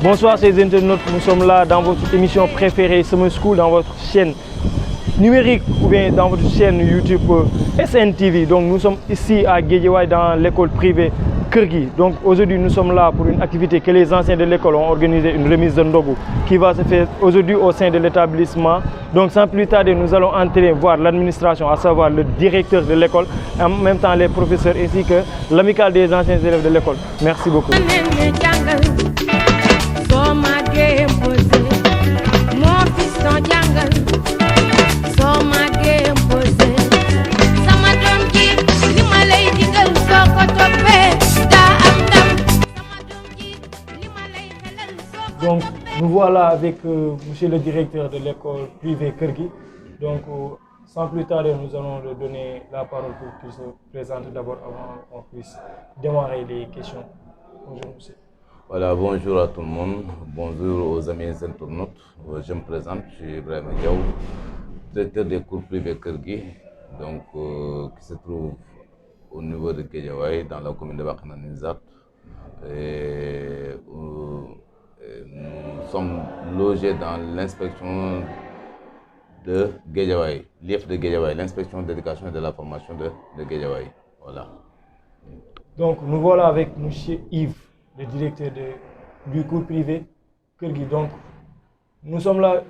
Bonsoir chers internautes, nous sommes là dans votre émission préférée Summer School, dans votre chaîne numérique ou bien dans votre chaîne YouTube SNTV. Donc nous sommes ici à Guédiawaye dans l'école privée Keur Gui. Donc aujourd'hui nous sommes là pour une activité que les anciens de l'école ont organisé, une remise de ndogu qui va se faire aujourd'hui au sein de l'établissement. Donc sans plus tarder, nous allons entrer voir l'administration, à savoir le directeur de l'école, en même temps les professeurs ainsi que l'amicale des anciens élèves de l'école. Merci beaucoup. Donc nous voilà avec monsieur le directeur de l'école privée Keur Gui. Donc sans plus tarder, nous allons lui donner la parole pour qu'il se présente d'abord avant qu'on puisse démarrer les questions. Bonjour monsieur. Voilà, bonjour à tout le monde, bonjour aux amis internautes. Je me présente, je suis Ibrahima Diaw, directeur des cours privés Keur Gui, donc qui se trouve au niveau de Guédiawaye, dans la commune de Wakhinane Nimzatt. Nous sommes logés dans l'inspection de Guédiawaye, l'IEF de Guédiawaye, l'inspection d'éducation et de la formation de Guédiawaye. Voilà. Donc nous voilà avec M. Yves, le directeur du cours privé Keur Gui. Donc nous sommes là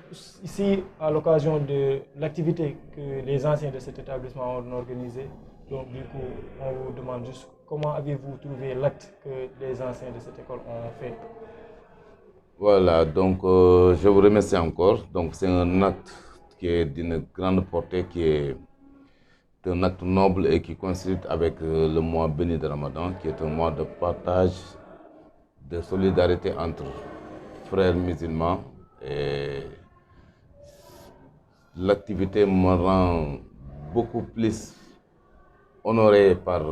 ici à l'occasion de l'activité que les anciens de cet établissement ont organisée. Donc du coup, on vous demande juste comment avez-vous trouvé l'acte que les anciens de cette école ont fait? Voilà, donc je vous remercie encore. Donc c'est un acte qui est d'une grande portée, qui est un acte noble et qui coïncide avec le mois béni de Ramadan, qui est un mois de partage, de solidarité entre frères musulmans. Et l'activité me rend beaucoup plus honoré par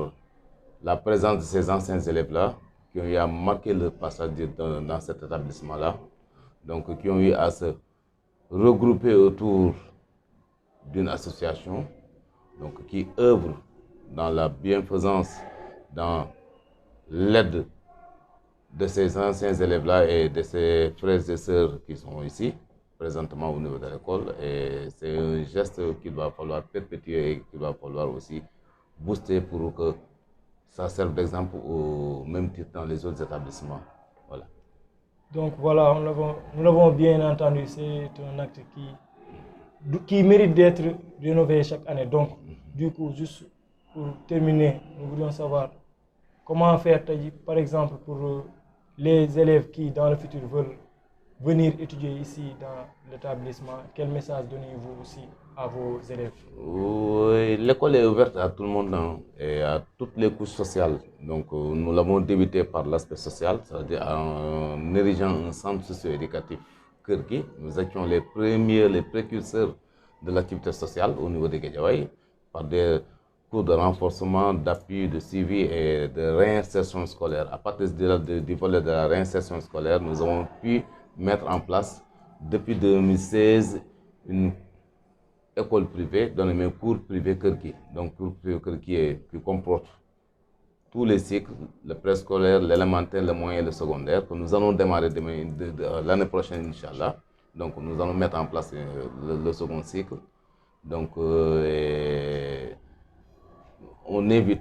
la présence de ces anciens élèves-là, qui ont eu à marquer le passage dans cet établissement-là, donc qui ont eu à se regrouper autour d'une association, donc qui œuvre dans la bienfaisance, dans l'aide de ces anciens élèves-là et de ces frères et sœurs qui sont ici, présentement au niveau de l'école. Et c'est un geste qu'il va falloir perpétuer et qu'il va falloir aussi booster pour que ça serve d'exemple au même titre dans les autres établissements. Voilà. Donc voilà, nous l'avons bien entendu, c'est un acte qui mérite d'être rénové chaque année. Donc du coup, juste pour terminer, nous voulions savoir comment faire, par exemple, pour les élèves qui dans le futur veulent venir étudier ici dans l'établissement. Quel message donnez-vous aussi à vos élèves? Oui, l'école est ouverte à tout le monde, hein, et à toutes les couches sociales. Donc nous l'avons débuté par l'aspect social, c'est-à-dire en érigeant un centre socio-éducatif Keur Gui. Nous étions les premiers, les précurseurs de l'activité sociale au niveau de Guédiawaye, par des cours de renforcement, d'appui, de suivi et de réinsertion scolaire. À partir du volet de la réinsertion scolaire, nous avons pu mettre en place depuis 2016 une école privée donnée cours privé Keur Gui. Donc cours privé Keur Gui qui comporte tous les cycles, le préscolaire, l'élémentaire, le moyen et le secondaire, que nous allons démarrer l'année prochaine, Inch'Allah. Donc nous allons mettre en place le second cycle. Donc on invite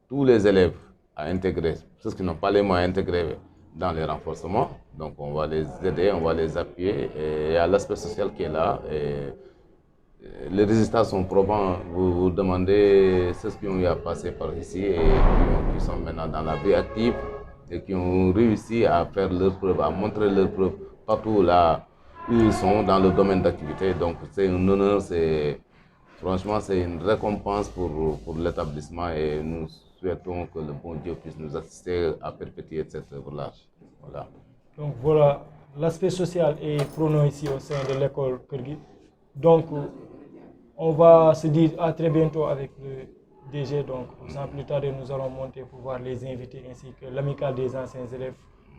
tous les élèves à intégrer, ceux qui n'ont pas les moyens d'intégrer dans les renforcements. Donc on va les aider, on va les appuyer. Et il y a l'aspect social qui est là. Et les résultats sont probants. Vous demandez ceux qui ont eu à passer par ici et qui sont maintenant dans la vie active et qui ont réussi à faire leurs preuves, à montrer leurs preuves partout là où ils sont dans le domaine d'activité. Donc c'est un honneur, franchement c'est une récompense pour l'établissement et nous souhaitons que le bon Dieu puisse nous assister à perpétuer cette œuvre-là. Voilà. Donc voilà, l'aspect social est pronom ici au sein de l'école Keur Gui. Donc on va se dire à très bientôt avec le DG. Donc sans plus tarder, nous allons monter pour voir les invités ainsi que l'amicale des anciens élèves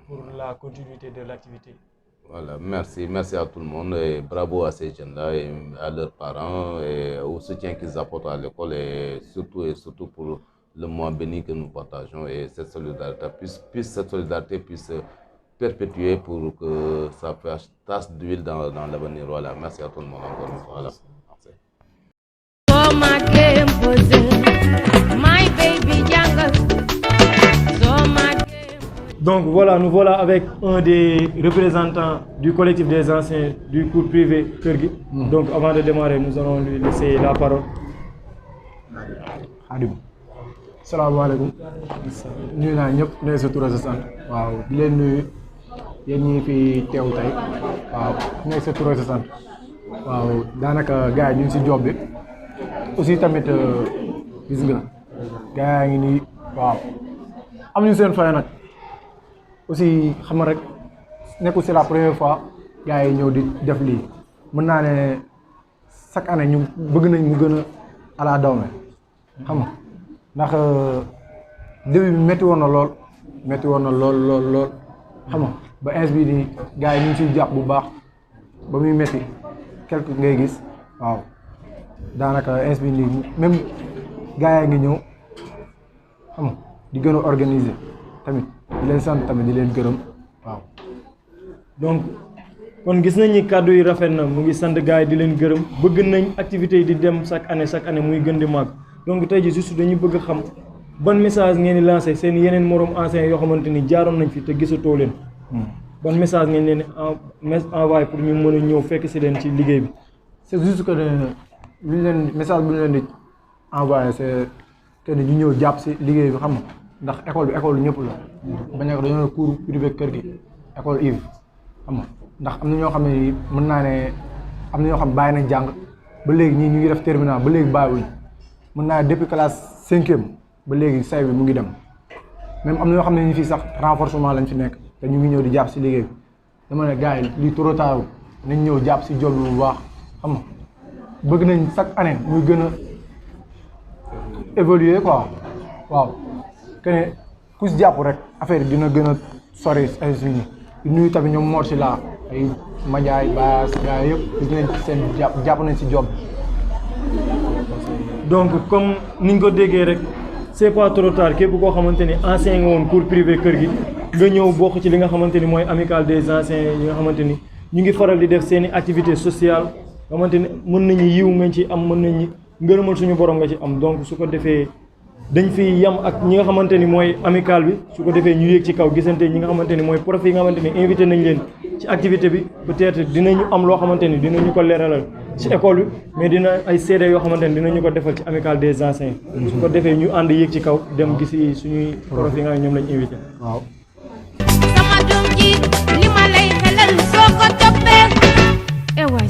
pour la continuité de l'activité. Voilà, merci à tout le monde et bravo à ces jeunes-là et à leurs parents et au soutien qu'ils apportent à l'école et surtout pour le mois béni que nous partageons et cette solidarité puisse se perpétuer pour que ça fasse tache d'huile dans l'avenir. Voilà, merci à tout le monde encore une fois. Voilà. Donc voilà, nous voilà avec un des représentants du collectif des anciens du cours privé Keur Gui. Donc avant de démarrer, nous allons lui laisser la parole. Khadim salaamaaleykum nuyu naa ñëpp ne sa tur sa sant waaw di leen nuyu yéen ñi fi teew tey waaw ne sa tur sa sant waaw daanaka gars yi ñu ngi si job bi aussi tamit gis nga gars yaa ngi nii waaw am ñu seen fay nag aussi xam nga rek nekkul c'est la première fois gars yi ñëw di def lii mën naa ne chaque année ñu bëgg nañ mu gën a ala dawme xam nga ndax début bi métti woon na lool xam nga ba ins bi nii gars yi ñu ngi siy jàpp bu baax ba muy métti quelque ngay gis waaw daanaka ins bi nii même gars yaa ngi ñëw xam nga di gën a organiser tamit di leen sant tamit di leen gërëm waaw. Donc kon gis nañ ni kàddu yi rafet na mu ngi sant gars yi di leen gërëm bëgg nañ activités yi di dem chaque année muy gën di màgg. Donc tey jii juste dañu bëgg xam ban message ngeen di lancé seen yeneen morom enseignants yoo xamante ni jaaroon nañ fi te gisatoo leen. ban message ngeen leen envoyé pour ñu mën a ñëw fekk si leen ci liggéey bi. c'est juste que message bu ñu leen di envoyé c'est que ñu ñëw jàpp si liggéey bi xam nga ndax école bi école ñëpp la. bañ a ko dañoo cours privé Keur Gui école Yves xam nga ndax am na ñoo xam ne mën naa ne am na ñoo xam bàyyi nañ jàng ba léegi ñii ñu ngi def terminal ba léegi bàyyiwuñ. mën naa depuis classe 5e ba léegi say bi mu ngi dem même am na yoo xam ne ñu fii sax renforcement lañ fi nekk te ñu ngi ñëw di jàpp si liggéey bi dama ne gars yi lii trop tard nañ ñëw jàpp si job bi bu baax xam nga bëgg nañ chaque année muy gën a évoluer quoi waaw que ne ku si jàpp rek affaire yi dina gën a sori ay suñu di nuyu tamit ñoom Mor si laa ay Madiaye Baas gars yëpp gis nañ seen jàpp nañ si job Donc comme niñ ko déggee rek c'est pas trop tard képp koo xamante ni ancien nga woon cours privé Keur Gui nga ñëw bokk ci li nga xamante ni mooy amicale des anciens yi nga xamante ni ñu ngi faral di def seeni activité sociale xamante ni mën nañu yiw nga ci am mën nañu ngërëmal suñu borom nga ci am donc su ko defee dañ fi yam ak ñi nga xamante ni mooy amicale bi su ko defee ñu yéeg ci kaw gisante ñi nga xamante ni mooy prof yi nga xamante ni invité nañ leen ci activité bi peut-être dinañu am loo xamante ni dinañu ko leeralal ci école bi mais dina ay seede yoo xamante ni dinañu ko defal ci amicale des anciens su ko defee ñu ànd yéeg ci kaw dem gisi suñuy prof yi nga xam ñoom lañ invité waaw. sama doom ji li ma lay xelal soo ko toppee e waay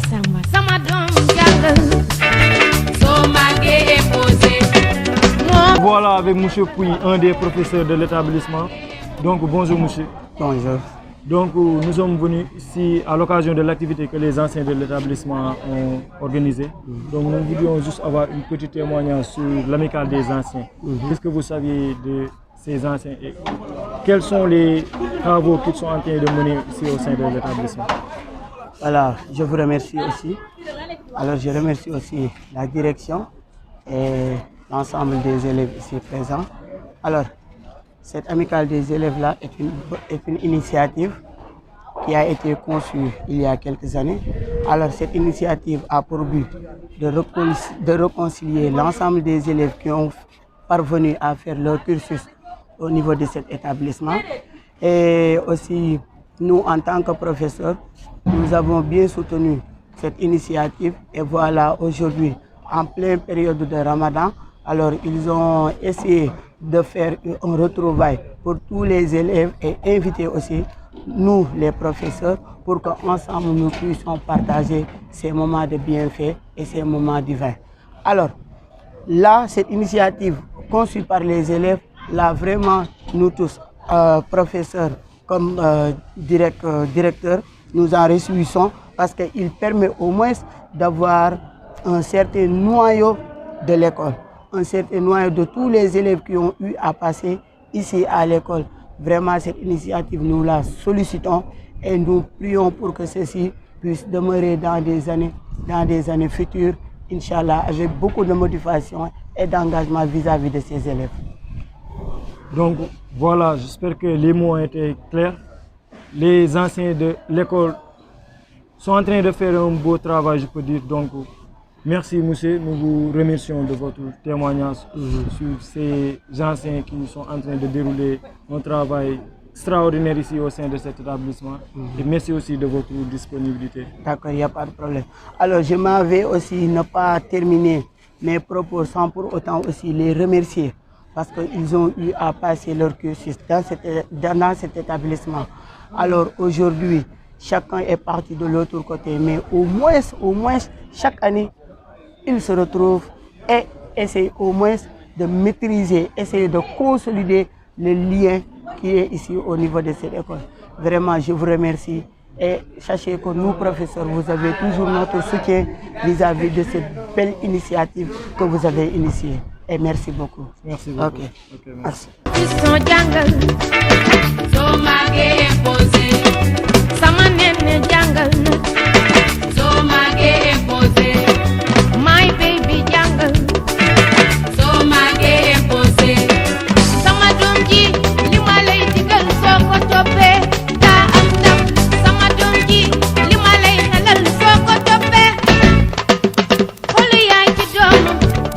sama doom jàngal soo màggee posé. Voilà avec monsieur Pouy, un des professeurs de l'établissement. Donc bonjour monsieur. Bonjour. Donc nous sommes venus ici à l'occasion de l'activité que les anciens de l'établissement ont organisée. Donc nous voulions juste avoir une petite témoignage sur l'amicale des anciens. Qu'est-ce que vous saviez de ces anciens et quels sont les travaux qu'ils sont en train de mener ici au sein de l'établissement? Voilà, je vous remercie aussi. Alors je remercie aussi la direction et l'ensemble des élèves ici présents. Alors, cette amicale des élèves-là est une initiative qui a été conçue il y a quelques années. Alors, cette initiative a pour but de réconcilier l'ensemble des élèves qui ont parvenu à faire leur cursus au niveau de cet établissement. Et aussi, nous, en tant que professeurs, nous avons bien soutenu cette initiative. Et voilà, aujourd'hui, en pleine période de Ramadan, alors ils ont essayé de faire un retrouvaille pour tous les élèves et inviter aussi nous, les professeurs, pour qu'ensemble nous puissions partager ces moments de bienfait et ces moments divins. Alors, là, cette initiative conçue par les élèves, là, vraiment, nous tous, professeurs comme directeur, nous en réjouissons parce qu'il permet au moins d'avoir un certain noyau de l'école, un certain noyau de tous les élèves qui ont eu à passer ici à l'école. Vraiment, cette initiative, nous la sollicitons et nous prions pour que ceci puisse demeurer dans des années futures, Inch'Allah, avec beaucoup de motivation et d'engagement vis-à-vis de ces élèves. Donc voilà, j'espère que les mots ont été clairs. Les anciens de l'école sont en train de faire un beau travail, je peux dire. Donc merci monsieur, nous vous remercions de votre témoignage sur ces anciens qui sont en train de dérouler un travail extraordinaire ici au sein de cet établissement. Et merci aussi de votre disponibilité. D'accord, il n'y a pas de problème. Alors je m'en vais aussi ne pas terminer mes propos sans pour autant aussi les remercier parce qu'ils ont eu à passer leur cursus dans cet établissement. Alors aujourd'hui, chacun est parti de l'autre côté, mais au moins chaque année, ils se retrouvent et essayent au moins de maîtriser, essayer de consolider le lien qui est ici au niveau de cette école. Vraiment, je vous remercie et sachez que nous, professeurs, vous avez toujours notre soutien vis-à-vis de cette belle initiative que vous avez initiée. Et merci beaucoup. Merci beaucoup. Ok, merci. My baby jungle, so my game pose. Sama domji, lima lay digal soko topé. Da am dam, sama domji, lima lay halal soko topé. Holi yaay ci doom,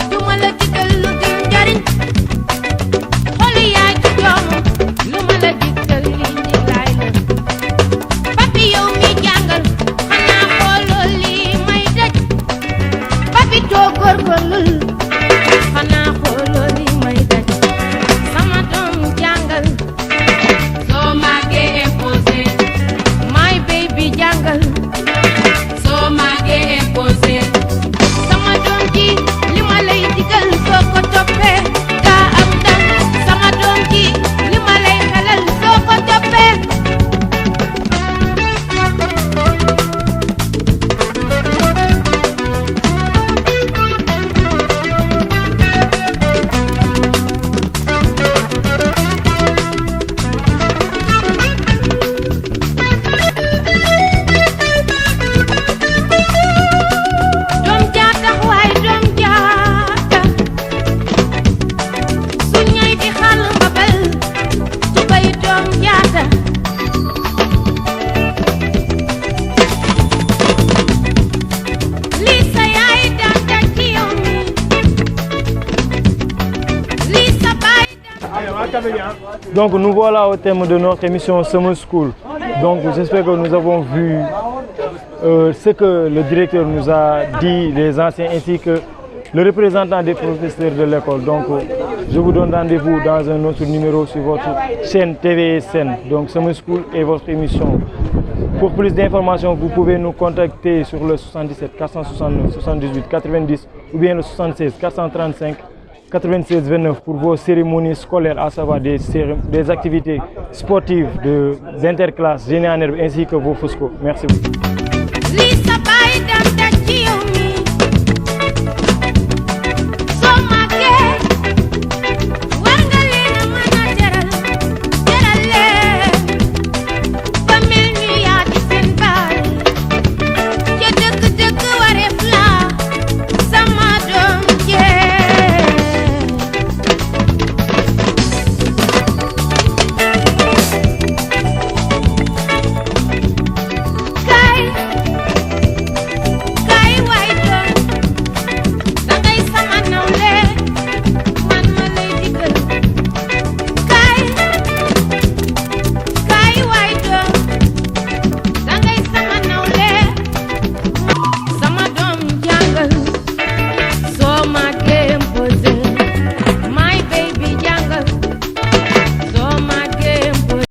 duma la digal lu dim jariñ. Holi yaay ci doom, luma la digal li ni lay la. Papi yow mi jangal, xana xolo li may daj. Papi too góorgóorlul xanaa xooloo li may daj sama doom jàngal soo màggee imposé my baby jàngal soo màggee imposé sama doom ji li ma lay digal soo ko toppee daa am ndam sama doom ji li ma lay xelal soo ko toppee doom jaata waay doom jaata su ñay di xal mbabal tubay doom jaata lii sa yaay daan daj ci yow mi lii sa baay Donc nous voilà au terme de notre émission Summer School. Donc j'espère que nous avons vu ce que le directeur nous a dit, les anciens ainsi que le représentant des professeurs de l'école. Donc je vous donne rendez-vous dans un autre numéro sur votre chaîne TVSN. Donc Summer School est votre émission. Pour plus d'informations, vous pouvez nous contacter sur le 77 469 78 90 ou bien le 76 435 96 29 pour vos cérémonies scolaires, à savoir des activités sportives d'interclasses, génie en herbe ainsi que vos FOSCO. Merci beaucoup. lii sa baay daan daj ci